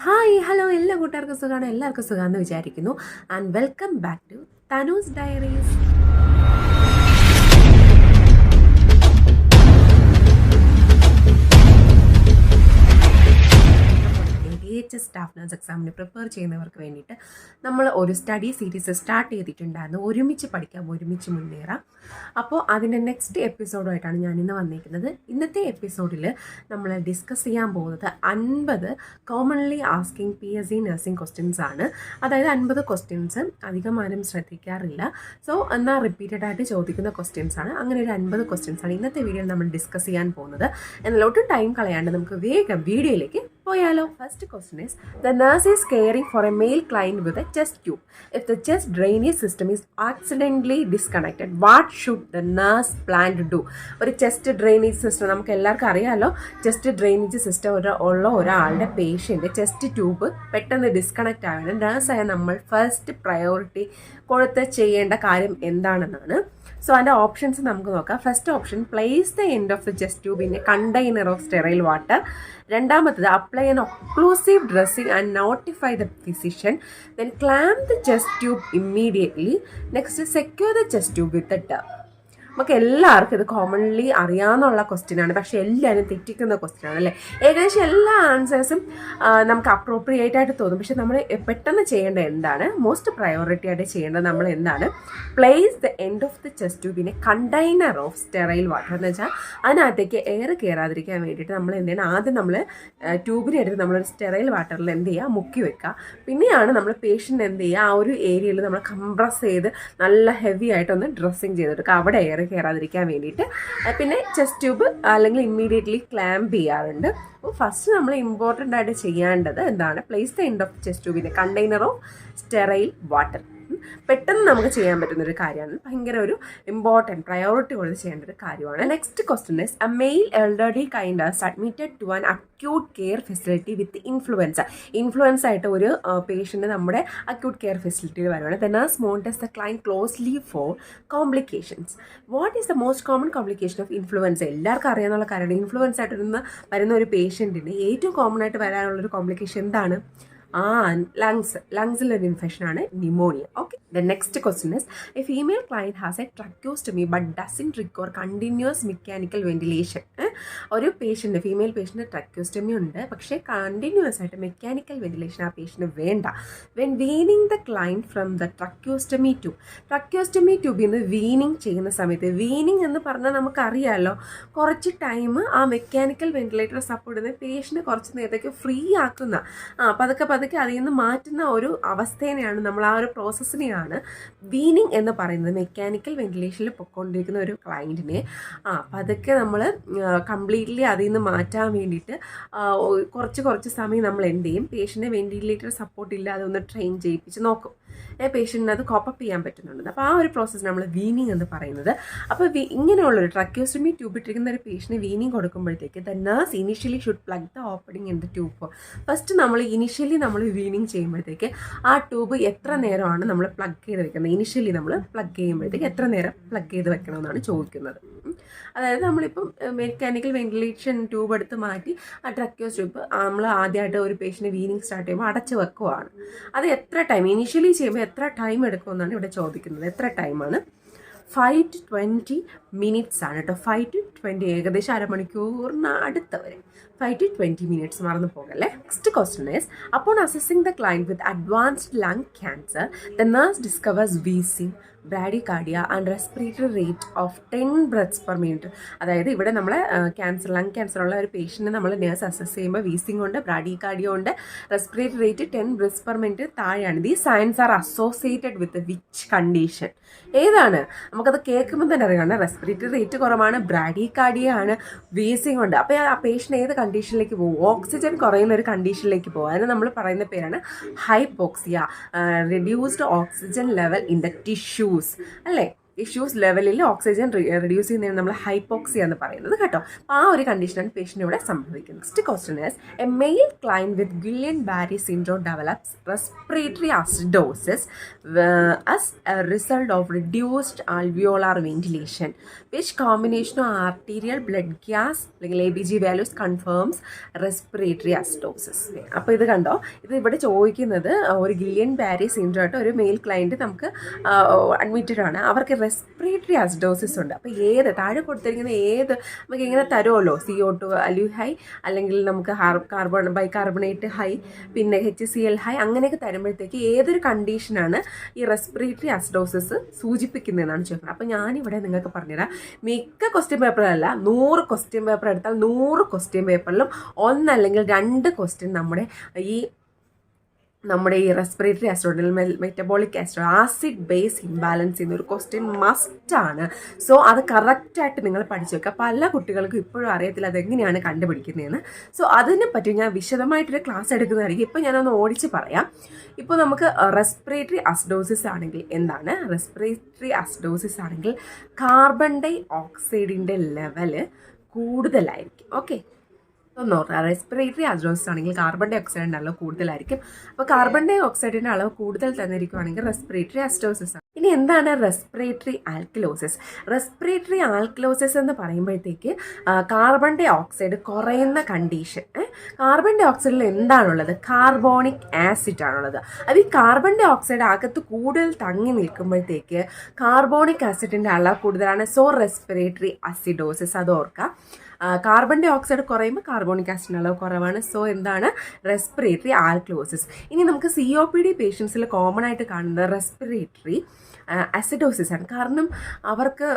Hi hello എല്ലാ കൂട്ടുകാർക്കും സുഖമാണ്. എല്ലാവർക്കും സുഖമാണെന്ന് വിചാരിക്കുന്നു. And welcome back to Tanu's diaries. DHS staff nurse എക്സാമിന് പ്രിപ്പയർ ചെയ്യുന്നവർക്ക് വേണ്ടിയിട്ട് നമ്മൾ ഒരു സ്റ്റഡി സീരീസ് സ്റ്റാർട്ട് ചെയ്തിട്ടുണ്ടായിരുന്നു. ഒരുമിച്ച് പഠിക്കാം, ഒരുമിച്ച് മുന്നേറാം. അപ്പോൾ അതിൻ്റെ നെക്സ്റ്റ് എപ്പിസോഡുമായിട്ടാണ് ഞാൻ ഇന്ന് വന്നിരിക്കുന്നത്. ഇന്നത്തെ എപ്പിസോഡിൽ നമ്മൾ ഡിസ്കസ് ചെയ്യാൻ പോകുന്നത് 50 commonly asking PSC nursing questions ആണ്. അതായത് 50 ക്വസ്റ്റ്യൻസ് അധികം ആരും ശ്രദ്ധിക്കാറില്ല. സോ എന്നാൽ റിപ്പീറ്റഡ് ആയിട്ട് ചോദിക്കുന്ന ക്വസ്റ്റ്യൻസ് ആണ്. അങ്ങനെ ഒരു 50 ക്വസ്റ്റ്യൻസ് ആണ് ഇന്നത്തെ വീഡിയോയിൽ നമ്മൾ ഡിസ്കസ് ചെയ്യാൻ പോകുന്നത്. എന്നാൽ ഒട്ടും ടൈം കളയാണ്ട് നമുക്ക് വേഗം വീഡിയോയിലേക്ക് പോയാലോ. First question is, the nurse is caring for a male client with a chest tube. If the chest drainage system is accidentally disconnected, what should the nurse plan to do? ഒരു chest drainage system നമുക്ക് എല്ലാവർക്കും അറിയാമല്ലോ. Chest drainage system ഉള്ള ഒരാളുടെ patient chest tube പെട്ടെന്ന് disconnect ആവുകയാണ്. നഴ്സായ നമ്മൾ first priority കൊടുത്ത് ചെയ്യേണ്ട കാര്യം എന്താണെന്നാണ്. സോ അതിൻ്റെ ഓപ്ഷൻസ് നമുക്ക് നോക്കാം. First option, place the end of the chest tube in a container of sterile water. രണ്ടാമത്തത്, apply an occlusive dressing and notify the physician. Then clamp the chest tube immediately. Next, secure the chest tube with a tub. നമുക്ക് എല്ലാവർക്കും ഇത് commonly അറിയാവുന്ന question ആണ്, പക്ഷേ എല്ലാവരും തെറ്റിക്കുന്ന question ആണ് അല്ലേ. ഏകദേശം എല്ലാ ആൻസേഴ്സും നമുക്ക് അപ്രോപ്രിയേറ്റ് ആയിട്ട് തോന്നും. പക്ഷെ നമ്മൾ പെട്ടെന്ന് ചെയ്യേണ്ടത് എന്താണ്, മോസ്റ്റ് പ്രയോറിറ്റി ആയിട്ട് ചെയ്യേണ്ടത് നമ്മൾ എന്താണ്, place the end of the chest tube in a container of sterile water. എന്ന് വെച്ചാൽ അതിനകത്തേക്ക് എയർ കയറാതിരിക്കാൻ വേണ്ടിയിട്ട് നമ്മൾ എന്ത് ചെയ്യണം, ആദ്യം നമ്മൾ ട്യൂബിനെ എടുത്ത് നമ്മളൊരു സ്റ്റെറൈൽ വാട്ടറിൽ എന്ത് ചെയ്യുക, മുക്കി വെക്കുക. പിന്നെയാണ് നമ്മൾ പേഷ്യൻ്റ് എന്ത് ചെയ്യുക, ആ ഒരു ഏരിയയിൽ നമ്മൾ കംപ്രസ് ചെയ്ത് നല്ല ഹെവി ആയിട്ടൊന്ന് ഡ്രസ്സിങ് ചെയ്തെടുക്കുക, അവിടെ എയർ കയറാതിരിക്കാൻ വേണ്ടിയിട്ട്. പിന്നെ ചെസ്റ്റ് ട്യൂബ് അല്ലെങ്കിൽ ഇമ്മീഡിയറ്റ്ലി ക്ലാമ്പ് ചെയ്യാറുണ്ട്. അപ്പോൾ ഫസ്റ്റ് നമ്മൾ ഇമ്പോർട്ടൻ്റ് ആയിട്ട് ചെയ്യേണ്ടത് എന്താണ്, place the end of chest tube in a container of sterile water. പെട്ടെന്ന് നമുക്ക് ചെയ്യാൻ പറ്റുന്നൊരു കാര്യമാണ്, ഭയങ്കര ഒരു ഇമ്പോർട്ടൻറ്റ് പ്രയോറിറ്റി കൊടുത്ത് ചെയ്യേണ്ട ഒരു കാര്യമാണ്. Next question is, a male elderly kind submitted to an acute care facility with influenza ആയിട്ട് ഒരു പേഷ്യൻ്റ് നമ്മുടെ അക്യൂട്ട് കെയർ ഫെസിലിറ്റിയിൽ വരുവാണ്. The nurse monitors the client closely for complications. What is the most common complication of influenza? എല്ലാവർക്കും അറിയാവുന്ന കാര്യമാണ്. Influence ആയിട്ട് വരുന്ന ഒരു പേഷ്യൻറ്റിന് ഏറ്റവും കോമൺ ആയിട്ട് വരാനുള്ളൊരു കോംപ്ലിക്കേഷൻ എന്താണ്? ലങ്സിലൊരു ഇൻഫെക്ഷനാണ് pneumonia. Okay, the next question is, a female client has a tracheostomy but doesn't require continuous mechanical ventilation. ഒരു പേഷ്യൻ്റ്, ഫീമെയിൽ പേഷ്യൻ്റ് ട്രക്യോസ്റ്റമി ഉണ്ട്, പക്ഷേ കണ്ടിന്യൂസ് ആയിട്ട് മെക്കാനിക്കൽ വെന്റിലേഷൻ ആ പേഷ്യൻ്റ് വേണ്ട. When weaning the client from the tracheostomy ട്യൂബിൽ നിന്ന് weaning ചെയ്യുന്ന സമയത്ത്, വീനിങ് എന്ന് പറഞ്ഞാൽ നമുക്കറിയാമല്ലോ, കുറച്ച് ടൈം ആ മെക്കാനിക്കൽ വെന്റിലേറ്റർ സപ്പോർട്ട് ചെയ്യുന്ന പേഷ്യൻ്റ് കുറച്ച് നേരത്തേക്ക് ഫ്രീ ആക്കുന്ന, പതുക്കെ അതിൽ നിന്ന് മാറ്റുന്ന ഒരു അവസ്ഥേനെയാണ് നമ്മൾ, ആ ഒരു പ്രോസസ്സിനെയാണ് വീനിങ് എന്ന് പറയുന്നത്. മെക്കാനിക്കൽ വെന്റിലേഷനിൽ പൊയ്ക്കൊണ്ടിരിക്കുന്ന ഒരു ക്ലയൻറ്റിനെ പതുക്കെ നമ്മൾ കംപ്ലീറ്റ്ലി അതിൽ നിന്ന് മാറ്റാൻ വേണ്ടിയിട്ട് കുറച്ച് സമയം നമ്മൾ എന്ത് ചെയ്യും, പേഷ്യൻ്റെ വെന്റിലേറ്റർ സപ്പോർട്ട് ഇല്ലാതെ ഒന്ന് ട്രെയിൻ ചെയ്യിപ്പിച്ച് നോക്കും. പേഷ്യൻറ്റിന് അത് കോപ്പപ്പ് ചെയ്യാൻ പറ്റുന്നുണ്ട്. അപ്പോൾ ആ ഒരു പ്രോസസ്സ് നമ്മൾ വീനിങ് എന്ന് പറയുന്നത്. അപ്പോൾ ഇങ്ങനെയുള്ളൊരു ട്രക്യോസ്റ്റമി ട്യൂബ് ഇട്ടിരിക്കുന്ന ഒരു പേഷ്യന് വീനിങ് കൊടുക്കുമ്പോഴത്തേക്ക് the nurse initially should plug the opening in the tube. First നമ്മൾ ഇനിഷ്യലി വീനിങ് ചെയ്യുമ്പോഴത്തേക്ക് ആ ട്യൂബ് എത്ര നേരമാണ് നമ്മൾ പ്ലഗ് ചെയ്ത് വെക്കുന്നത്, ഇനിഷ്യലി നമ്മൾ പ്ലഗ് ചെയ്യുമ്പോഴത്തേക്ക് എത്ര നേരം പ്ലഗ് ചെയ്ത് വെക്കണമെന്നാണ് ചോദിക്കുന്നത്. അതായത് നമ്മളിപ്പം മെക്കാനിക്കൽ വെന്റിലേഷൻ ട്യൂബ് എടുത്ത് മാറ്റി ആ ട്രക്യോസ് ട്യൂബ് നമ്മൾ ആദ്യമായിട്ട് ഒരു പേഷ്യൻ്റ് വീനിങ് സ്റ്റാർട്ട് ചെയ്യുമ്പോൾ അടച്ച് വെക്കുവാണ്. അത് എത്ര ടൈം, ഇനിഷ്യലി ചെയ്യുമ്പോൾ എത്ര ടൈം എടുക്കുമെന്നാണ് ഇവിടെ ചോദിക്കുന്നത്. എത്ര ടൈമാണ്? 5 to 20 minutes ആണ് കേട്ടോ. 5 to 20, ഏകദേശം അരമണിക്കൂറിന് അടുത്ത് വരെ. 5 to 20 minutes, മറന്നു പോകല്ലേ. Next question is, upon assessing the client with advanced lung cancer, the nurse discovers wheezing, bradycardia and respiratory rate of 10 breaths per minute. അതായത് ഇവിടെ നമ്മൾ ലങ് ക്യാൻസർ ഉള്ള ഒരു പേഷ്യൻറ്റിനെ നമ്മൾ നേഴ്സ് അസസ് ചെയ്യുമ്പോൾ വീസിംഗ് ഉണ്ട്, ബ്രാഡികാർഡിയ ഉണ്ട്, respiratory rate 10 breaths per minute താഴെയാണ്. ദീ science are associated with which condition? ഏതാണ്? നമുക്കത് കേൾക്കുമ്പോൾ തന്നെ അറിയാം. റെസ്പിറേറ്ററി റേറ്റ് കുറവാണ്, ബ്രാഡികാർഡിയ ആണ്, വീസിംഗ് ഉണ്ട്. അപ്പോൾ ആ പേഷ്യൻ്റ് ഏത് കണ്ടീഷനിലേക്ക് പോകും? ഓക്സിജൻ കുറയുന്ന ഒരു കണ്ടീഷനിലേക്ക് പോകും. അതിന് നമ്മൾ പറയുന്ന പേരാണ് hypoxia, reduced oxygen level in the tissue അല്ലേ. ഇഷ്യൂസ് ലെവലിൽ ഓക്സിജൻ റിഡ്യൂസ് ചെയ്യുന്നതിന് നമ്മൾ ഹൈപ്പോക്സി എന്ന് പറയുന്നത് കേട്ടോ. അപ്പോൾ ആ ഒരു കണ്ടീഷനാണ് പേഷ്യൻ്റ് ഇവിടെ സംഭവിക്കുന്നത്. Next question is a male client with Guillain Barre syndrome develops respiratory acidosis as a result of reduced alveolar ventilation. Which combination of arterial blood gas അല്ലെങ്കിൽ ABG values confirms respiratory acidosis? അപ്പോൾ ഇത് കണ്ടോ, ഇത് ഇവിടെ ചോദിക്കുന്നത് ഒരു Gillian Barre syndrome ആയിട്ട് ഒരു മെയിൽ ക്ലൈൻറ്റ് നമുക്ക് അഡ്മിറ്റഡ് ആണ്, അവർക്ക് റെസ്പിറേറ്ററി അസിഡോസിസ് ഉണ്ട്. അപ്പോൾ ഏത് താഴെ കൊടുത്തിരിക്കുന്ന ഏത് നമുക്ക് ഇങ്ങനെ തരുമല്ലോ, CO2 അല്യു ഹൈ, അല്ലെങ്കിൽ നമുക്ക് ബൈകാർബണേറ്റ് ഹൈ, പിന്നെ HCl ഹൈ, അങ്ങനെയൊക്കെ തരുമ്പോഴത്തേക്ക് ഏതൊരു കണ്ടീഷനാണ് ഈ റെസ്പിറേറ്ററി അസിഡോസിസ് സൂചിപ്പിക്കുന്നതെന്നാണ് ചോദിക്കുന്നത്. അപ്പോൾ ഞാനിവിടെ നിങ്ങൾക്ക് പറഞ്ഞുതരാം, മിക്ക ക്വസ്റ്റ്യൻ പേപ്പറിലല്ല, 100 ക്വസ്റ്റ്യൻ പേപ്പർ എടുത്താൽ 100 ക്വസ്റ്റ്യൻ പേപ്പറിലും ഒന്നല്ലെങ്കിൽ 2 ക്വസ്റ്റ്യൻ നമ്മുടെ ഈ respiratory acid metabolic acid acid base imbalance ചെയ്യുന്ന ഒരു ക്വസ്റ്റ്യൻ മസ്റ്റാണ്. സോ അത് കറക്റ്റായിട്ട് നിങ്ങൾ പഠിച്ചു വെക്കുക. പല കുട്ടികൾക്കും ഇപ്പോഴും അറിയത്തില്ല അതെങ്ങനെയാണ് കണ്ടുപിടിക്കുന്നതെന്ന്. സോ അതിനെ പറ്റി ഞാൻ വിശദമായിട്ടൊരു ക്ലാസ് എടുക്കുന്നതായിരിക്കും. ഇപ്പോൾ ഞാനൊന്ന് ഓടിച്ച് പറയാം. ഇപ്പോൾ നമുക്ക് റെസ്പിറേറ്ററി അസിഡോസിസ് ആണെങ്കിൽ എന്താണ്? റെസ്പിറേറ്ററി അസിഡോസിസ് ആണെങ്കിൽ കാർബൺ ഡൈ ഓക്സൈഡിൻ്റെ ലെവല് കൂടുതലായിരിക്കും. ഓക്കെ, റെസ്പിറേറ്ററി അസിഡോസിസ് ആണെങ്കിൽ കാർബൺ ഡൈ ഓക്സൈഡിൻ്റെ അളവ് കൂടുതലായിരിക്കും. അപ്പോൾ കാർബൺ ഡൈ ഓക്സൈഡിൻ്റെ അളവ് കൂടുതൽ തന്നിരിക്കുകയാണെങ്കിൽ റെസ്പിറേറ്ററി അസിഡോസിസ് ആണ്. ഇനി എന്താണ് റെസ്പിറേറ്ററി ആൽക്കലോസിസ്? റെസ്പിറേറ്ററി ആൽക്കലോസിസ് എന്ന് പറയുമ്പോഴത്തേക്ക് കാർബൺ ഡൈ ഓക്സൈഡ് കുറയുന്ന കണ്ടീഷൻ. കാർബൺ ഡൈ ഓക്സൈഡിൽ എന്താണുള്ളത്? കാർബോണിക് ആസിഡ് ആണുള്ളത്. അത് ഈ കാർബൺ ഡൈ ഓക്സൈഡ് അകത്ത് കൂടുതൽ തങ്ങി നിൽക്കുമ്പോഴത്തേക്ക് കാർബോണിക് ആസിഡിൻ്റെ അളവ് കൂടുതലാണ്. സോ റെസ്പിറേറ്ററി അസിഡോസിസ്, അത് ഓർക്കുക. കാർബൺ ഡൈ ഓക്സൈഡ് കുറയുമ്പോൾ കാർബോണിക് ആസിഡിൻ്റെ അളവ് കുറവാണ്. സോ എന്താണ്? Respiratory alkalosis. ഇനി നമുക്ക് COPD പേഷ്യൻസിൽ കോമൺ ആയിട്ട് കാണുന്നത് റെസ്പിറേറ്ററി അസിഡോസിസ് ആണ്. കാരണം അവർക്ക്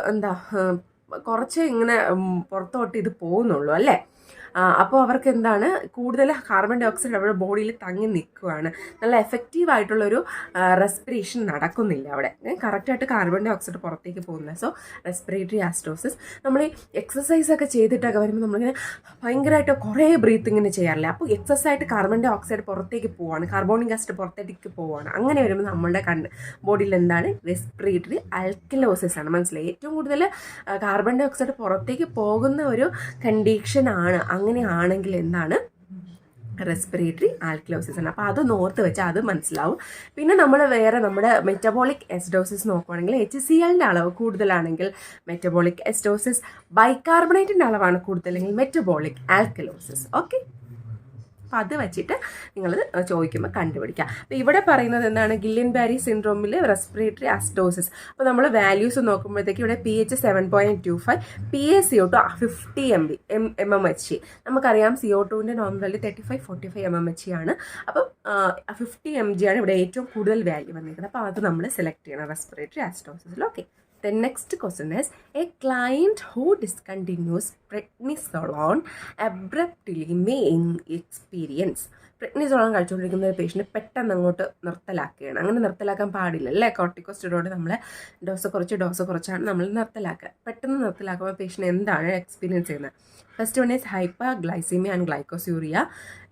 കുറച്ച് ഇങ്ങനെ പുറത്തോട്ട് ഇത് പോകുന്നുള്ളൂ അല്ലേ. അപ്പോൾ അവർക്ക് എന്താണ്, കൂടുതൽ കാർബൺ ഡൈ ഓക്സൈഡ് അവരുടെ ബോഡിയിൽ തങ്ങി നിൽക്കുകയാണ്. നല്ല എഫക്റ്റീവ് ആയിട്ടുള്ളൊരു റെസ്പിറേഷൻ നടക്കുന്നില്ല അവിടെ. കറക്റ്റായിട്ട് കാർബൺ ഡൈ ഓക്സൈഡ് പുറത്തേക്ക് പോകുന്നില്ല. So respiratory acidosis. നമ്മൾ ഈ എക്സസൈസ് ഒക്കെ ചെയ്തിട്ടൊക്കെ വരുമ്പോൾ നമ്മളിങ്ങനെ ഭയങ്കരമായിട്ട് കുറേ ബ്രീത്തിങ്ങിന് ചെയ്യാറില്ല. അപ്പോൾ എക്സസൈസായിട്ട് കാർബൺ ഡൈ ഓക്സൈഡ് പുറത്തേക്ക് പോവുകയാണ്, കാർബോണിക് ആസിഡ് പുറത്തേക്ക് പോവുകയാണ്. അങ്ങനെ വരുമ്പോൾ നമ്മളുടെ ബോഡിയിൽ എന്താണ്? റെസ്പിറേറ്ററി ആൽക്കലോസിസ് ആണ്. മനസ്സിലായി? ഏറ്റവും കൂടുതൽ കാർബൺ ഡൈ ഓക്സൈഡ് പുറത്തേക്ക് പോകുന്ന ഒരു കണ്ടീഷനാണ്. അങ്ങനെയാണെങ്കിൽ എന്താണ്? റെസ്പിറേറ്ററി ആൽക്കലോസിസ് ആണ്. അപ്പോൾ അത് ഓർത്ത് വെച്ചാൽ അത് മനസ്സിലാവും. പിന്നെ നമ്മൾ വേറെ നമ്മുടെ മെറ്റബോളിക് അസിഡോസിസ് നോക്കുകയാണെങ്കിൽ HClൻ്റെ അളവ് കൂടുതലാണെങ്കിൽ മെറ്റബോളിക് അസിഡോസിസ്, ബൈകാർബണേറ്റിൻ്റെ അളവാണ് കൂടുതലെങ്കിൽ മെറ്റബോളിക് ആൽക്കലോസിസ്. ഓക്കെ, അപ്പോൾ അത് വെച്ചിട്ട് നിങ്ങളത് ചോദിക്കുമ്പോൾ കണ്ടുപിടിക്കാം. അപ്പോൾ ഇവിടെ പറയുന്നത് എന്താണ്? ഗില്ലിയൻ ബാരി സിൻഡ്രോമിൽ റെസ്പിറേറ്ററി അസിഡോസിസ്. അപ്പോൾ നമ്മൾ വാല്യൂസ് നോക്കുമ്പോഴത്തേക്ക് ഇവിടെ pH 7.25, PaCO2 50 mmHg. നമുക്കറിയാം CO2ൻ്റെ നോർമൽ വാല്യൂ 35-45 mmHg ആണ്. അപ്പം 50 mg ആണ് ഇവിടെ ഏറ്റവും കൂടുതൽ വാല്യൂ വന്നിരിക്കുന്നത്. അപ്പോൾ അത് നമ്മൾ സെലക്ട് ചെയ്യണം റെസ്പിറേറ്ററി അസിഡോസിസിൽ. ഓക്കെ, the next question is, a client who discontinues prednisolone abruptly may experience. prednisolone കഴിച്ചുകൊണ്ടിരിക്കുന്ന ഒരു പേഷ്യൻറ്റ് പെട്ടെന്ന് അങ്ങോട്ട് നിർത്തലാക്കുകയാണ്. അങ്ങനെ നിർത്തലാക്കാൻ പാടില്ല അല്ലേ. കോർട്ടിക്കോസ്റ്റെറോയിഡ് നമ്മൾ ഡോസ് കുറച്ചാണ് നമ്മൾ നിർത്തലാക്കുക. പെട്ടെന്ന് നിർത്തലാക്കുമ്പോൾ പേഷ്യൻറ്റ് എന്താണ് എക്സ്പീരിയൻസ് ചെയ്യുന്നത്? First one is hyperglycaemia and glycosuria,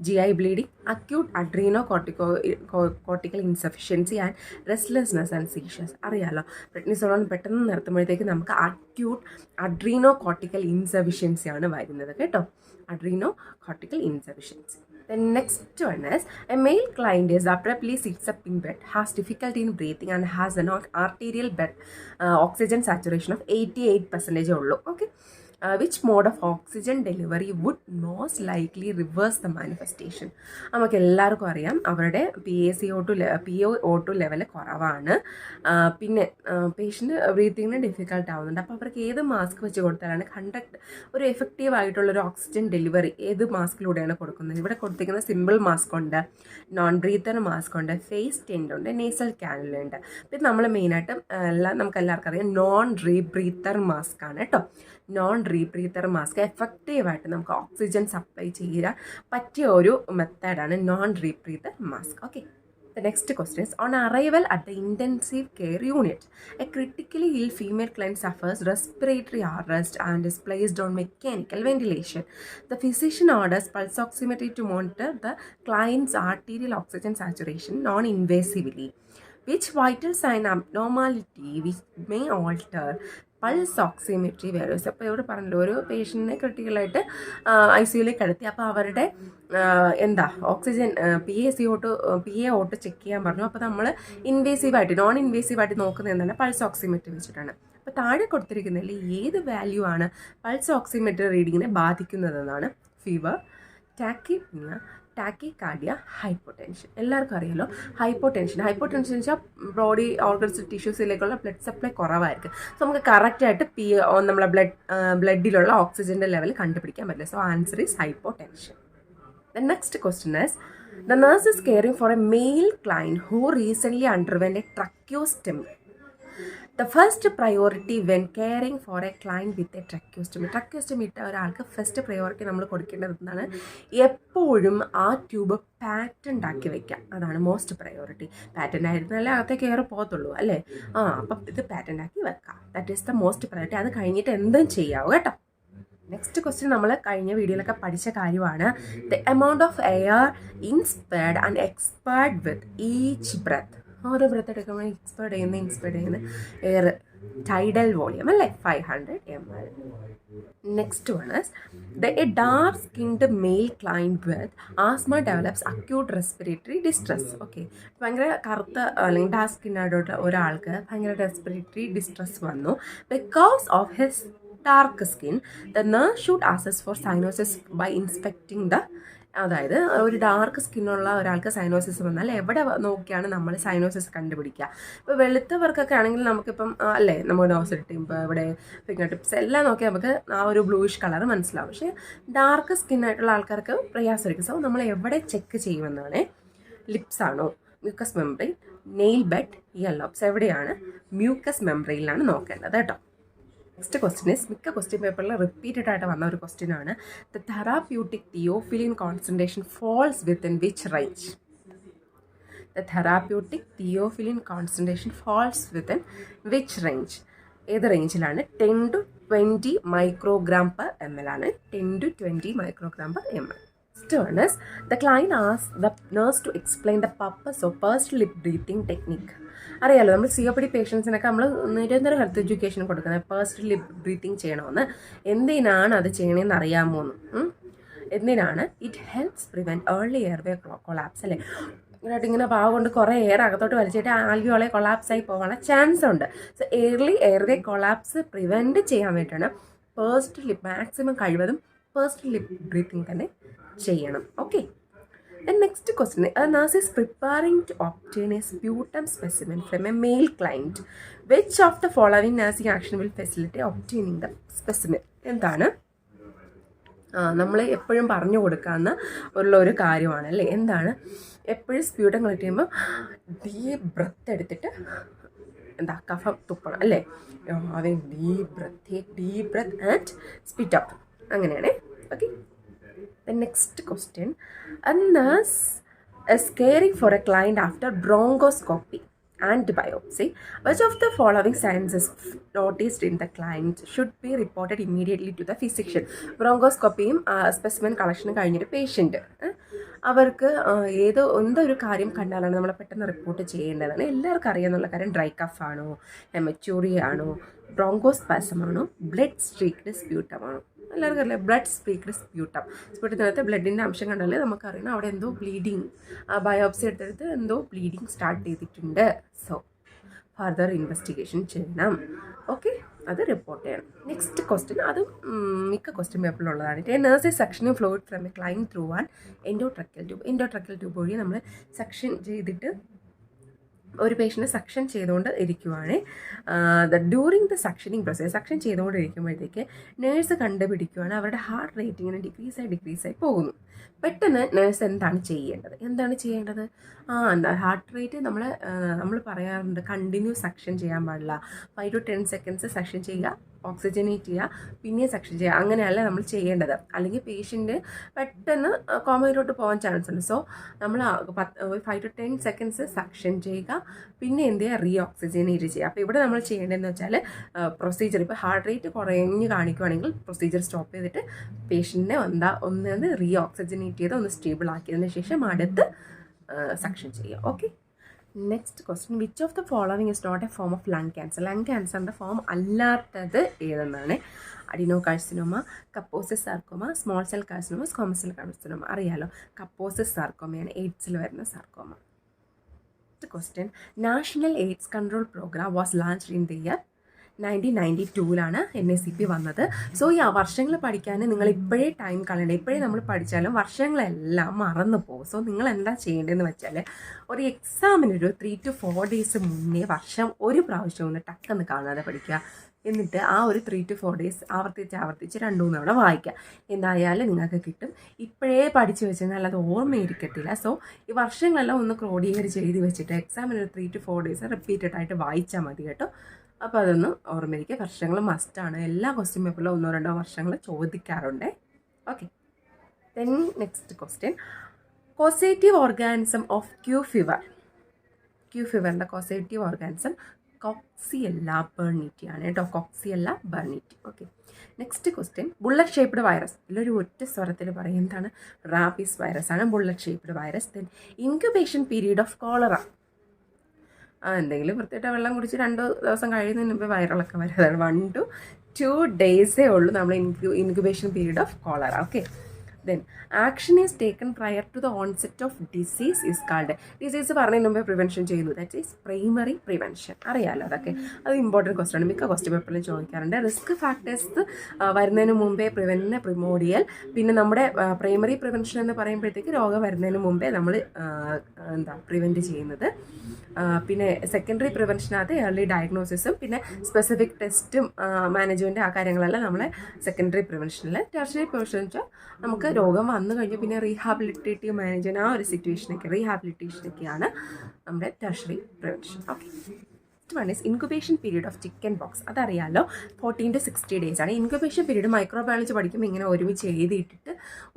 GI bleeding, acute adrenocortical insufficiency and restlessness and seizures. അറിയാമല്ലോ, പ്രെഡ്നിസോളോൺ പെട്ടെന്ന് നിർത്തുമ്പോഴത്തേക്ക് നമുക്ക് അക്യൂട്ട് അഡ്രീനോ കോർട്ടിക്കൽ ഇൻസഫിഷ്യൻസി ആണ് വരുന്നത് കേട്ടോ. Adreno cortical insufficiency. The next one is, a male client is abruptly sits up in bed, has difficulty in breathing and has an arterial bed oxygen saturation of 88% ഉള്ളൂ. Okay, which mode of oxygen delivery would most likely reverse the manifestation? നമുക്ക് എല്ലാവർക്കും അറിയാം അവരുടെ PaCO2 level കുറവാണ്. പിന്നെ patient ബ്രീത്തിങ്ങിന് difficult ആവുന്നുണ്ട്. അപ്പോൾ അവർക്ക് ഏത് മാസ്ക് വെച്ച് കൊടുത്താലാണ് ഒരു എഫക്റ്റീവ് ആയിട്ടുള്ളൊരു ഓക്സിജൻ ഡെലിവറി ഏത് മാസ്കിലൂടെയാണ് കൊടുക്കുന്നത്? ഇവിടെ കൊടുത്തിരിക്കുന്ന സിമ്പിൾ മാസ്ക് ഉണ്ട്, നോൺ ബ്രീത്തർ മാസ്ക് ഉണ്ട്, ഫേസ് ടെൻറ്റ് ഉണ്ട്, നേസൽ കാനുല ഉണ്ട്. അപ്പോൾ നമ്മൾ മെയിനായിട്ടും നമുക്ക് എല്ലാവർക്കും അറിയാം നോൺ റീബ്രീത്തർ മാസ്ക് ആണ് കേട്ടോ. നോൺ റീബ്രീത്തർ മാസ്ക് എഫക്റ്റീവായിട്ട് നമുക്ക് ഓക്സിജൻ സപ്ലൈ ചെയ്യാൻ പറ്റിയ ഒരു മെത്തേഡാണ് non rebreather mask. Okay, the next question is, on arrival at the intensive care unit, a critically ill female client suffers respiratory arrest and is placed on mechanical ventilation. The physician orders pulse oximetry to monitor the client's arterial oxygen saturation non-invasively. which vital sign abnormality which may alter pulse oximetry values. അപ്പോൾ ഇവിടെ പറഞ്ഞല്ലോ, ഒരു പേഷ്യൻറ്റിനെ ക്രിട്ടിക്കലായിട്ട് ICUലേക്ക് കിടത്തി. അപ്പോൾ അവരുടെ oxygen PA ഓട്ട് check ചെയ്യാൻ പറഞ്ഞു. അപ്പോൾ നമ്മൾ നോൺ ഇൻവേസീവായിട്ട് നോക്കുന്നത് എന്താണ്? പൾസ് ഓക്സിമെട്രി വെച്ചിട്ടാണ്. അപ്പോൾ താഴെ കൊടുത്തിരിക്കുന്നതിൽ ഏത് വാല്യൂ ആണ് പൾസ് ഓക്സിമെട്രി റീഡിങ്ങിനെ ബാധിക്കുന്നതെന്നാണ്? Fever, tachycardia, hypotension. എല്ലാവർക്കും അറിയാലോ ഹൈപ്പോടെൻഷൻ വെച്ചാൽ ബോഡി ഓർഗൻസ് ടിഷ്യൂസിലേക്കുള്ള ബ്ലഡ് സപ്ലൈ കുറവായിരിക്കും. സോ നമുക്ക് കറക്റ്റായിട്ട് നമ്മളെ ബ്ലഡിലുള്ള ഓക്സിജൻ്റെ ലെവൽ കണ്ടുപിടിക്കാൻ പറ്റില്ല. So answer is hypotension. The next question is, the nurse is caring for a male client who recently underwent a tracheostomy. The first priority when caring for a client with a tracheostomy ഇട്ട ഒരാൾക്ക് first priority നമ്മൾ കൊടുക്കേണ്ടത് എന്താണ്? എപ്പോഴും ആ tube patent ആക്കി വെക്കാം. അതാണ് മോസ്റ്റ് പ്രയോറിറ്റി. പാറ്റൻ്റ് ആയിരുന്നാലേ അകത്തേക്ക് കയറി പോകത്തുള്ളൂ അല്ലേ? അപ്പം ഇത് പാറ്റൻ്റ് ആക്കി വെക്കാം. That is the most priority. അത് കഴിഞ്ഞിട്ട് എന്തും ചെയ്യാവൂ കേട്ടോ. നെക്സ്റ്റ് ക്വസ്റ്റ്യൻ നമ്മൾ കഴിഞ്ഞ വീഡിയോയിലൊക്കെ പഠിച്ച കാര്യമാണ്. The amount of air inspired and expired with each breath. ഓരോ ബ്രെത്ത് എടുക്കുമ്പോൾ ഇൻസ്പയർഡ് ചെയ്യുന്ന എയർ ടൈഡൽ വോളിയം അല്ലേ? 500 ml. Next one is a dark skinned male client with asthma develops acute respiratory distress. Okay, ഭയങ്കര കറുത്ത അല്ലെങ്കിൽ dark സ്കിന്നായിട്ട് ഒരാൾക്ക് ഭയങ്കര റെസ്പിറേറ്ററി ഡിസ്ട്രെസ് വന്നു. Because of his dark skin, the nurse should assess for cyanosis by inspecting the. അതായത് ഒരു dark സ്കിന്നുള്ള ഒരാൾക്ക് സൈനോസിസ് വന്നാൽ എവിടെ നോക്കിയാണ് നമ്മൾ സൈനോസിസ് കണ്ടുപിടിക്കുക? ഇപ്പോൾ വെളുത്തവർക്കൊക്കെ ആണെങ്കിൽ നമുക്കിപ്പം അല്ലേ, നമ്മൾ നോസ് ടിപ്പ്, ഇവിടെ ഫിംഗർ ടിപ്സ് എല്ലാം നോക്കിയാൽ നമുക്ക് ആ ഒരു ബ്ലൂയിഷ് കളർ മനസ്സിലാവും. പക്ഷേ ഡാർക്ക് സ്കിന്നായിട്ടുള്ള ആൾക്കാർക്ക് പ്രയാസമായിരിക്കും. സോ നമ്മൾ എവിടെ ചെക്ക് ചെയ്യുമെന്നാണ്? ലിപ്സ് ആണോ, mucous membrane, nail bed, earlobes എവിടെയാണ്? മ്യൂക്കസ് മെംബ്രെയിനിലാണ് നോക്കേണ്ടത് കേട്ടോ. നെക്സ്റ്റ് ക്വസ്റ്റ്യൻ ഇസ്, മിക്ക ക്വസ്റ്റ്യൻ പേപ്പറിൽ റിപ്പീറ്റഡ് ആയിട്ട് വന്ന ഒരു ക്വസ്റ്റ്യൻ ആണ്. The therapeutic theophylline concentration falls within which range? The therapeutic theophylline concentration falls within which range? ഏത് റേഞ്ചിലാണ്? 10 to 20 മൈക്രോഗ്രാം പെർ ml ആണ്. 10 to 20 microgram per ml. Next one is, the client asks the nurse to explain the purpose of pursed lip breathing technique. അറിയാലോ, നമ്മൾ COPD പേഷ്യൻസിനൊക്കെ നമ്മൾ നിരന്തരം health education കൊടുക്കുന്നത് പേഴ്സ്ഡ് lip breathing ചെയ്യണമെന്ന്. എന്തിനാണ് അത് ചെയ്യണമെന്ന് അറിയാമോന്ന്? എന്തിനാണ്? It helps prevent early airway collapse അല്ലേ? ഇങ്ങനെ പാവ കൊണ്ട് കുറേ എയർ അകത്തോട്ട് വലിച്ചിട്ട് ആൽവിയോളെ കൊളാപ്സായി പോകാനുള്ള ചാൻസ് ഉണ്ട്. So early airway collapse prevent ചെയ്യാൻ വേണ്ടിയിട്ടാണ് പേഴ്സ്ഡ് ലിപ് മാക്സിമം കഴിവതും പേഴ്സ്ഡ് ലിപ് ബ്രീത്തിങ് തന്നെ ചെയ്യണം. Okay. The next question, a nurse is preparing to obtain a sputum specimen from a male client. Which of the following nursing action will facilitate obtaining the specimen? എന്താണ്? നമ്മൾ എപ്പോഴും പറഞ്ഞു കൊടുക്കാവുന്ന ഒരു കാര്യമാണ് അല്ലേ? എന്താണ്? എപ്പോഴും സ്പ്യൂട്ടം കളക്ട് ചെയ്യുമ്പോൾ ഡീപ് ബ്രത്ത് എടുത്തിട്ട് കഫം തുപ്പണം അല്ലേ? അവൻ deep breath and spit out, അങ്ങനെയാണ്. Okay. The next question, a nurse is caring for a client after bronchoscopy and biopsy. Which of the following signs is noticed in the client should be reported immediately to the physician? ബ്രോങ്കോസ്കോപ്പിയും specimen കളക്ഷനും കഴിഞ്ഞൊരു patient അവർക്ക് എന്തൊരു കാര്യം കണ്ടാലാണ് നമ്മൾ പെട്ടെന്ന് report ചെയ്യേണ്ടതാണ്? എല്ലാവർക്കും അറിയാമെന്നുള്ള കാര്യം, ഡ്രൈ കഫ് ആണോ, ഹെമച്യൂറിയ ആണോ, ബ്രോങ്കോസ്പാസം ആണോ, ബ്ലഡ് സ്ട്രീക്ഡ് സ്പ്യൂട്ടം ആണോ? എല്ലാവർക്കും അറിയില്ല, ബ്ലഡ് സ്പ്രീക്ഡ് സ്പ്യൂട്ടത്തിനകത്ത് ബ്ലഡിൻ്റെ അംശം കണ്ടാലേ നമുക്കറിയണം അവിടെ എന്തോ ബ്ലീഡിങ്, ബയോപ്സി എടുത്തെടുത്ത് എന്തോ ബ്ലീഡിങ് സ്റ്റാർട്ട് ചെയ്തിട്ടുണ്ട്. സോ ഫർദർ ഇൻവെസ്റ്റിഗേഷൻ ചെയ്യണം. ഓക്കെ, അത് റിപ്പോർട്ട് ചെയ്യണം. നെക്സ്റ്റ് ക്വസ്റ്റ്യൻ, അത് മിക്ക ക്വസ്റ്റ്യൻ പേപ്പറിലുള്ളതാണ്. A nurse is suctioning fluid from a client through an endotracheal tube വഴി നമ്മൾ സക്ഷൻ ചെയ്തിട്ട് ഒരു പേഷ്യൻറ്റ് സക്ഷൻ ചെയ്തുകൊണ്ട് ഇരിക്കുവാണ്. During the suctioning process, suction ചെയ്തുകൊണ്ടിരിക്കുമ്പോഴത്തേക്ക് നേഴ്സ് കണ്ടുപിടിക്കുവാണ് അവരുടെ ഹാർട്ട് റേറ്റ് ഇങ്ങനെ ഡിക്രീസായി പോകുന്നു. പെട്ടെന്ന് നേഴ്സ് എന്താണ് ചെയ്യേണ്ടത്? ഹാർട്ട് റേറ്റ് നമ്മൾ പറയാറുണ്ട്, കണ്ടിന്യൂസ് സക്ഷൻ ചെയ്യാൻ പാടില്ല. 5 to 10 seconds സക്ഷൻ ചെയ്യുക, ഓക്സിജനേറ്റ് ചെയ്യുക, പിന്നെ സക്ഷൻ ചെയ്യുക, അങ്ങനെയല്ല നമ്മൾ ചെയ്യേണ്ടത്. അല്ലെങ്കിൽ പേഷ്യൻറ്റ് പെട്ടെന്ന് കോമയിലോട്ട് പോകാൻ ചാൻസ് ഉണ്ട്. സോ നമ്മൾ 5 to 10 seconds സക്ഷൻ ചെയ്യുക, പിന്നെ എന്ത് ചെയ്യുക? റീ ഓക്സിജനേറ്റ് ചെയ്യുക. അപ്പോൾ ഇവിടെ നമ്മൾ ചെയ്യേണ്ടതെന്ന് വെച്ചാൽ പ്രൊസീജിയർ, ഇപ്പോൾ ഹാർട്ട് റേറ്റ് കുറഞ്ഞ് കാണിക്കുവാണെങ്കിൽ പ്രൊസീജിയർ സ്റ്റോപ്പ് ചെയ്തിട്ട് പേഷ്യൻറ്റിനെ ഒന്ന് റീ ഓക്സിജനേറ്റ് ചെയ്ത് ഒന്ന് സ്റ്റേബിൾ ആക്കിയതിന് ശേഷം അടുത്ത് സക്ഷൻ ചെയ്യുക. Okay. Next question, which of the following is not a form of lung cancer? Lung ക്യാൻസറിൻ്റെ ഫോം അല്ലാത്തത് ഏതെന്നാണ്? Adenocarcinoma, Kaposi's sarcoma, small cell carcinoma, squamous cell carcinoma. അറിയാലോ, കപ്പോസിസ് സാർക്കോമയാണ് എയ്ഡ്സിൽ വരുന്ന sarcoma. Next question, national AIDS control programme was launched in the year 1992 NACP വന്നത്. So ഈ വർഷങ്ങൾ പഠിക്കാൻ നിങ്ങൾ ഇപ്പോഴേ ടൈം കളയണ്ട. ഇപ്പോഴേ നമ്മൾ പഠിച്ചാലും വർഷങ്ങളെല്ലാം മറന്നു പോകും. സോ നിങ്ങൾ എന്താ ചെയ്യേണ്ടതെന്ന് വെച്ചാൽ ഒരു എക്സാമിനൊരു 3 to 4 ഡേയ്സ് മുന്നേ വർഷം ഒരു പ്രാവശ്യം ഒന്ന് ടക്കെന്ന് കാണാതെ പഠിക്കുക. എന്നിട്ട് ആ ഒരു 3 to 4 ഡേയ്സ് ആവർത്തിച്ച് 2-3 തവണ വായിക്കുക. എന്തായാലും നിങ്ങൾക്ക് കിട്ടും. ഇപ്പോഴേ പഠിച്ചു വെച്ചാൽ അത് ഓർമ്മയിരിക്കത്തില്ല. സോ ഈ വർഷങ്ങളെല്ലാം ഒന്ന് ക്രോഡീകരിച്ച് എഴുതി വെച്ചിട്ട് എക്സാമിനൊരു 3 to 4 ഡേയ്സ് റിപ്പീറ്റഡ് ആയിട്ട് വായിച്ചാൽ മതി കേട്ടോ. അപ്പോൾ അതൊന്ന് ഓർമ്മയിരിക്കുക. വർഷങ്ങൾ മസ്റ്റാണ്. എല്ലാ ക്വസ്റ്റ്യൻ പേപ്പറിലും 1-2 വർഷങ്ങൾ ചോദിക്കാറുണ്ട്. Okay, then next question, causative organism of Q ഫീവറിൻ്റെ കോസേറ്റീവ് ഓർഗാനിസം കോക്സിയല്ല ബെർണിറ്റി ആണ് കേട്ടോ. Coxiella burnetii. Okay, next question, bullet shaped virus. ഇതിലൊരു ഒറ്റ സ്വരത്തിൽ പറയും എന്താണ്? റാബീസ് വൈറസ് ആണ് bullet shaped virus. Then incubation period of cholera. എന്തെങ്കിലും വൃത്തിയായിട്ട് വെള്ളം കുടിച്ച് 2 ദിവസം കഴിയുന്നതിന് മുമ്പ് വൈറലൊക്കെ വരുന്നതാണ്. 1 to 2 ഡേയ്സേ ഉള്ളൂ നമ്മൾ incubation period of cholera. Okay, then action is taken prior to the onset of disease is called. Disease പറഞ്ഞതിന് മുമ്പേ പ്രിവെൻഷൻ ചെയ്യുന്നു. That is primary prevention. അറിയാമല്ലോ അതൊക്കെ. അത് ഇമ്പോർട്ടൻറ്റ് ക്വസ്റ്റ്യൻ ആണ്. മിക്ക ക്വസ്റ്റ്യൻ പേപ്പറിലും ചോദിക്കാറുണ്ട്. റിസ്ക് ഫാക്ടേഴ്സ് വരുന്നതിന് മുമ്പേ പ്രിവെൻറ്റിന് പ്രിമോഡിയൽ. പിന്നെ നമ്മുടെ പ്രൈമറി പ്രിവെൻഷൻ എന്ന് പറയുമ്പോഴത്തേക്ക് രോഗം വരുന്നതിന് മുമ്പേ നമ്മൾ പ്രിവെൻറ്റ് ചെയ്യുന്നത്. പിന്നെ സെക്കൻഡറി പ്രിവെൻഷനകത്ത് ഏർലി ഡയഗ്നോസിസും പിന്നെ സ്പെസിഫിക് ടെസ്റ്റും മാനേജ്മെൻറ്റ് ആ കാര്യങ്ങളെല്ലാം നമ്മളെ സെക്കൻഡറി പ്രിവെൻഷനിൽ. ടെർഷറി പ്രിവെൻഷൻ വെച്ചാൽ നമുക്ക് രോഗം വന്നു കഴിഞ്ഞാൽ പിന്നെ റീഹാബിലിറ്റേറ്റീവ് മാനേജ്മെൻറ്റ് ആ ഒരു റീഹാബിലിറ്റേഷനൊക്കെയാണ് നമ്മുടെ tertiary prevention. Okay, next one is incubation period of chicken pox. അതറിയാലോ, 14 to 60 ഡേയ്സ് ആണ്. ഇൻക്യുബേഷൻ പീരീഡ് മൈക്രോബയോളജി പഠിക്കുമ്പോൾ ഇങ്ങനെ ഒരുമിച്ച് എഴുതിയിട്ടിട്ട്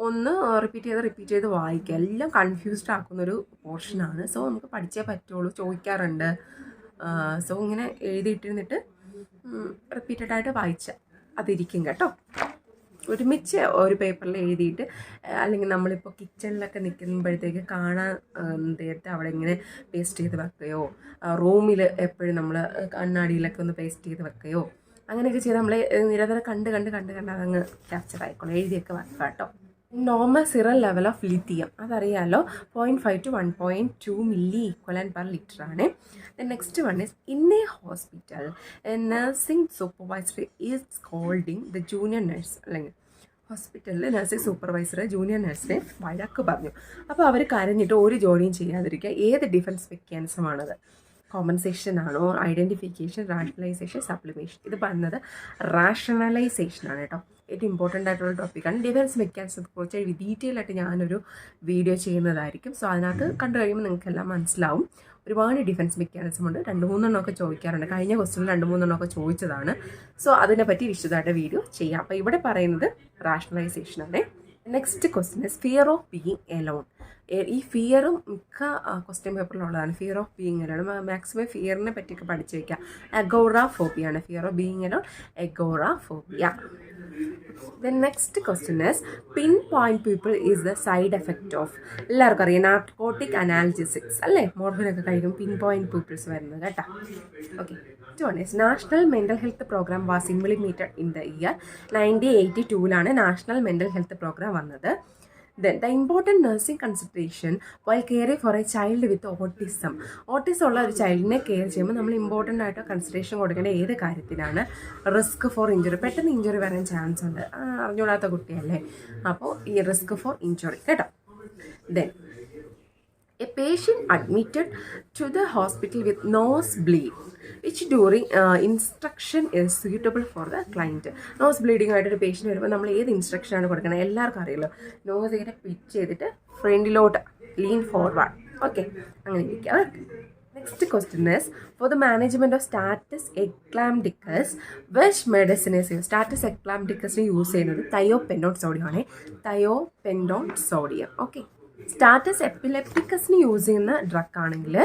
ഒന്ന് റിപ്പീറ്റ് ചെയ്ത് വായിക്കുക. എല്ലാം കൺഫ്യൂസ്ഡ് ആക്കുന്നൊരു പോർഷനാണ്. സോ നമുക്ക് പഠിച്ചേ പറ്റുള്ളൂ, ചോദിക്കാറുണ്ട്. സോ ഇങ്ങനെ എഴുതിയിട്ടിരുന്നിട്ട് റിപ്പീറ്റഡ് ആയിട്ട് വായിച്ചാൽ അതിരിക്കും കേട്ടോ. ഒരുമിച്ച് ഒരു പേപ്പറിൽ എഴുതിയിട്ട്, അല്ലെങ്കിൽ നമ്മളിപ്പോൾ കിച്ചണിലൊക്കെ നിൽക്കുമ്പോഴത്തേക്ക് കാണാൻ നേരത്തെ അവിടെ ഇങ്ങനെ പേസ്റ്റ് ചെയ്ത് വെക്കുകയോ, റൂമിൽ എപ്പോഴും നമ്മൾ കണ്ണാടിയിലൊക്കെ ഒന്ന് പേസ്റ്റ് ചെയ്ത് വെക്കുകയോ, അങ്ങനെയൊക്കെ ചെയ്ത് നമ്മൾ നിരന്തരം കണ്ട് അതങ്ങ് ക്യാപ്ചർ ആയിക്കോളും. എഴുതിയൊക്കെ വെക്കുക കേട്ടോ. Normal serum level of lithium അതറിയാലോ, 0.5 to 1.2 milliequivalent per litre ആണ്. Next one is, in a hospital nursing supervisor is scolding the junior nurse. അല്ലെങ്കിൽ ഹോസ്പിറ്റലിൽ നഴ്സിംഗ് സൂപ്പർവൈസർ ജൂനിയർ നഴ്സിനെ വഴക്ക് പറഞ്ഞു. അപ്പോൾ അവർ കരഞ്ഞിട്ട് ഒരു ജോലിയും ചെയ്യാതിരിക്കുക. ഏത് ഡിഫൻസ് മെക്കാനിസമാണത്? കോമ്പൻസേഷൻ ആണോ, ഐഡൻറ്റിഫിക്കേഷൻ, റാഷണലൈസേഷൻ, സപ്ലിമേഷൻ? ഇത് പറഞ്ഞത് റാഷണലൈസേഷൻ ആണ് കേട്ടോ. ഏറ്റവും ഇമ്പോർട്ടൻ്റ് ആയിട്ടുള്ള ടോപ്പിക്കാണ്. ഡിഫൻസ് മെക്കാനിസത്തെ കുറിച്ച് ഡീറ്റെയിൽ ആയിട്ട് ഞാനൊരു വീഡിയോ ചെയ്യുന്നതായിരിക്കും. സോ അതിനകത്ത് കണ്ടു കഴിയുമ്പോൾ നിങ്ങൾക്കെല്ലാം മനസ്സിലാവും. ഒരുപാട് ഡിഫൻസ് മെക്കാനിസം ഉണ്ട്. 2-3 ചോദിക്കാറുണ്ട്. കഴിഞ്ഞ ക്വസ്റ്റ്യനിൽ 2-3 ചോദിച്ചതാണ്. സോ അതിനെപ്പറ്റി വിശദമായിട്ട് വീഡിയോ ചെയ്യാം. അപ്പോൾ ഇവിടെ പറയുന്നത് റാഷണലൈസേഷൻ ആണ്. Next question is fear of being alone. ഈ ഫിയറും മിക്ക ക്വസ്റ്റ്യൻ പേപ്പറിലുള്ളതാണ്. Fear of being alone maximum ഫിയറിനെ പറ്റിയൊക്കെ പഠിച്ചു വയ്ക്കുക. അഗോറാഫോബിയ ആണ് fear of being alone, agoraphobia. The next question is, pinpoint people is the side effect of. എല്ലാവർക്കും അറിയാം, നാർക്കോട്ടിക് അനാൽജസിക്സ് അല്ലേ, മോർഫിനൊക്കെ കഴിക്കും പിൻപോയിന്റ് പീപ്പിൾസ് വരുന്നത് കേട്ടോ. Okay, national mental health programme was implemented in the year 1982 national mental health programme വന്നത്. Then the important nursing consideration while caring for a child with autism. Autism ഉള്ള ഒരു ചൈൽഡിനെ care ചെയ്യുമ്പോൾ നമ്മൾ important ആയിട്ട് consideration കൊടുക്കേണ്ട ഏത് കാര്യത്തിനാണ്? Risk for injury. പെട്ടെന്ന് ഇഞ്ചുറി വരാൻ ചാൻസ് ഉണ്ട്, അറിഞ്ഞൂടാത്ത കുട്ടിയല്ലേ. അപ്പോൾ ഈ റിസ്ക് ഫോർ ഇഞ്ചുറി കേട്ടോ. Then a patient admitted to the hospital with nose bleed which during instruction is suitable for the client. Nose bleeding ആയിട്ടൊരു പേഷ്യൻ്റ് വരുമ്പോൾ നമ്മൾ ഏത് ഇൻസ്ട്രക്ഷനാണ് കൊടുക്കുന്നത്? എല്ലാവർക്കും അറിയാലോ. നോസ് ഇങ്ങനെ പിച്ച് ചെയ്തിട്ട് ഫ്രണ്ടിലോട്ട് ലീൻ ഫോർവേഡ്. ഓക്കെ, അങ്ങനെ ഇരിക്കുക. Next question is, for the management of status eclampticus which medicine is use? Status എക്ലാംഡിക്കസിന് യൂസ് ചെയ്യുന്നത് തയോപെൻഡോൺ സോഡിയം ആണ്. Thiopentone sodium. ഓക്കെ, സ്റ്റാറ്റസ് എപ്പിലെപ്റ്റിക്കസിന് യൂസ് ചെയ്യുന്ന ഡ്രഗ് ആണെങ്കിൽ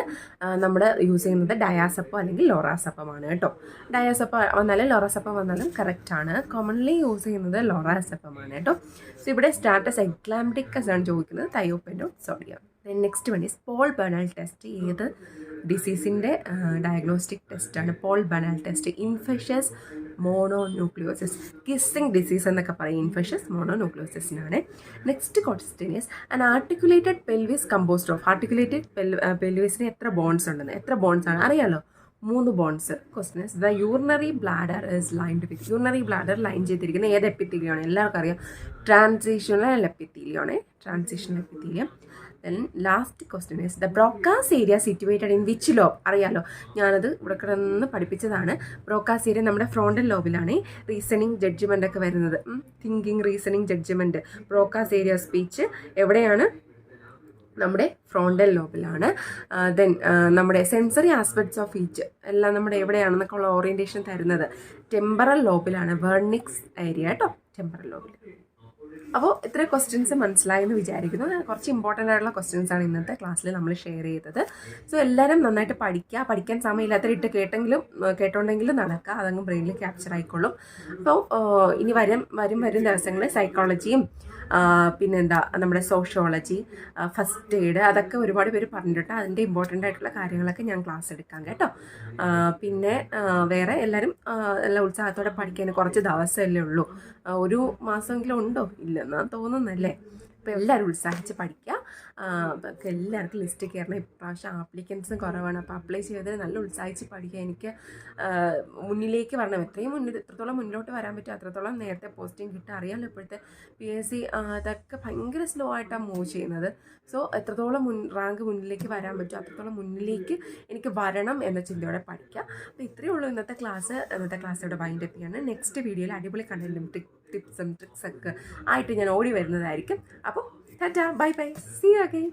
നമ്മൾ യൂസ് ചെയ്യുന്നത് ഡയാസപ്പം അല്ലെങ്കിൽ ലോറാസപ്പമാണ് കേട്ടോ. ഡയാസപ്പം വന്നാലും ലോറാസപ്പം വന്നാലും കറക്റ്റാണ്. കോമൺലി യൂസ് ചെയ്യുന്നത് ലോറാസപ്പമാണ് കേട്ടോ. സോ ഇവിടെ സ്റ്റാറ്റസ് എക്ലാംഡിക്കസ് ആണ് ചോദിക്കുന്നത്, thiopentone sodium. Next one is Paul Bunnell test ഏത് ഡിസീസിൻ്റെ ഡയഗ്നോസ്റ്റിക് ടെസ്റ്റാണ് Paul Bunnell test. Infectious mononucleosis, kissing disease എന്നൊക്കെ പറയും ഇൻഫെഷ്യസ് മോണോന്യൂക്ലിയോസിസിനാണ്. Next question is an articulated pelvis composed of. Articulated പെൽവിസിന് എത്ര ബോൺസ് ഉണ്ടെന്ന്, എത്ര ബോൺസ് ആണ് അറിയാലോ? 3 bones. Question is the urinary bladder is lined with. Urinary bladder line ചെയ്തിരിക്കുന്ന ഏത് എപ്പിത്തീലിയമാണ്? എല്ലാവർക്കും അറിയാം, ട്രാൻസിഷണൽ എപ്പിത്തീലിയമാണ്. Transitional epithelium. Then last question is the Broca's area situated in which lobe? അറിയാലോ, ഞാനത് ഇവിടെ കിടന്ന് പഠിപ്പിച്ചതാണ്. ബ്രോക്കാസ് ഏരിയ നമ്മുടെ ഫ്രോണ്ടൽ ലോബിലാണ് റീസണിങ് ജഡ്ജ്മെൻ്റ് ഒക്കെ വരുന്നത്. Thinking, reasoning, judgement. Broca's area speech എവിടെയാണ്? നമ്മുടെ ഫ്രോണ്ടൽ ലോബിലാണ്. ദെൻ നമ്മുടെ സെൻസറി ആസ്പെക്ട്സ് ഓഫ് ഈച്ച് എല്ലാം നമ്മുടെ എവിടെയാണെന്നൊക്കെ ഉള്ള ഓറിയൻറ്റേഷൻ തരുന്നത് ടെമ്പറൽ ലോബിലാണ്. വെർണിക്സ് ഏരിയ കേട്ടോ, ടെമ്പറൽ ലോബിൽ. അപ്പോൾ ഇത്ര ക്വസ്റ്റ്യൻസ് മനസ്സിലായെന്ന് വിചാരിക്കുന്നു. കുറച്ച് ഇമ്പോർട്ടൻ്റ് ആയിട്ടുള്ള ക്വസ്റ്റ്യൻസാണ് ഇന്നത്തെ ക്ലാസ്സിൽ നമ്മൾ ഷെയർ ചെയ്തത്. സോ എല്ലാവരും നന്നായിട്ട് പഠിക്കുക. പഠിക്കാൻ സമയമില്ലാത്തവരിട്ട് കേട്ടോണ്ടെങ്കിലും നടക്കുക, അതങ്ങ് ബ്രെയിനിൽ ക്യാപ്ചർ ആയിക്കൊള്ളും. അപ്പോൾ ഇനി വരും ദിവസങ്ങളിൽ സൈക്കോളജിയും പിന്നെന്താ നമ്മുടെ സോഷ്യോളജി, ഫസ്റ്റ് എയ്ഡ്, അതൊക്കെ ഒരുപാട് പേര് പറഞ്ഞിട്ടുണ്ട്. അതിൻ്റെ ഇമ്പോർട്ടൻ്റ് ആയിട്ടുള്ള കാര്യങ്ങളൊക്കെ ഞാൻ ക്ലാസ് എടുക്കാം കേട്ടോ. പിന്നെ വേറെ എല്ലാവരും നല്ല ഉത്സാഹത്തോടെ പഠിക്കാൻ. കുറച്ച് ദിവസമല്ലേ ഉള്ളൂ, ഒരു മാസമെങ്കിലും ഉണ്ടോ? ഇല്ലെന്നാണ് തോന്നുന്നല്ലേ. അപ്പോൾ എല്ലാവരും ഉത്സാഹിച്ച് പഠിക്കുക. അപ്പോൾ എല്ലാവർക്കും ലിസ്റ്റ് കയറണം. ഇപ്രാവശ്യം ആപ്ലിക്കൻസും കുറവാണ്. അപ്പോൾ അപ്ലൈ ചെയ്തതിന് നല്ല ഉത്സാഹിച്ച് പഠിക്കുക. എനിക്ക് മുന്നിലേക്ക് വരണം, എത്രത്തോളം മുന്നിലോട്ട് വരാൻ പറ്റും അത്രത്തോളം നേരത്തെ പോസ്റ്റിംഗ് കിട്ടുക. അറിയാമല്ലോ ഇപ്പോഴത്തെ PSC അതൊക്കെ ഭയങ്കര സ്ലോ ആയിട്ടാണ് മൂവ് ചെയ്യുന്നത്. സോ എത്രത്തോളം റാങ്ക് മുന്നിലേക്ക് വരാൻ പറ്റും അത്രത്തോളം മുന്നിലേക്ക് എനിക്ക് വരണം എന്ന ചിന്തയോടെ പഠിക്കുക. അപ്പോൾ ഇത്രയേ ഉള്ളൂ ഇന്നത്തെ ക്ലാസ് ഇവിടെ വൈൻഡ് അപ്പ് ചെയ്യാണ്. നെക്സ്റ്റ് വീഡിയോയിൽ അടിപൊളി കണ്ടന്റും ടിപ്സും ട്രിക്സൊക്കെ ആയിട്ട് ഞാൻ ഓടി വരുന്നതായിരിക്കും. അപ്പോൾ tata, bye bye, see you again.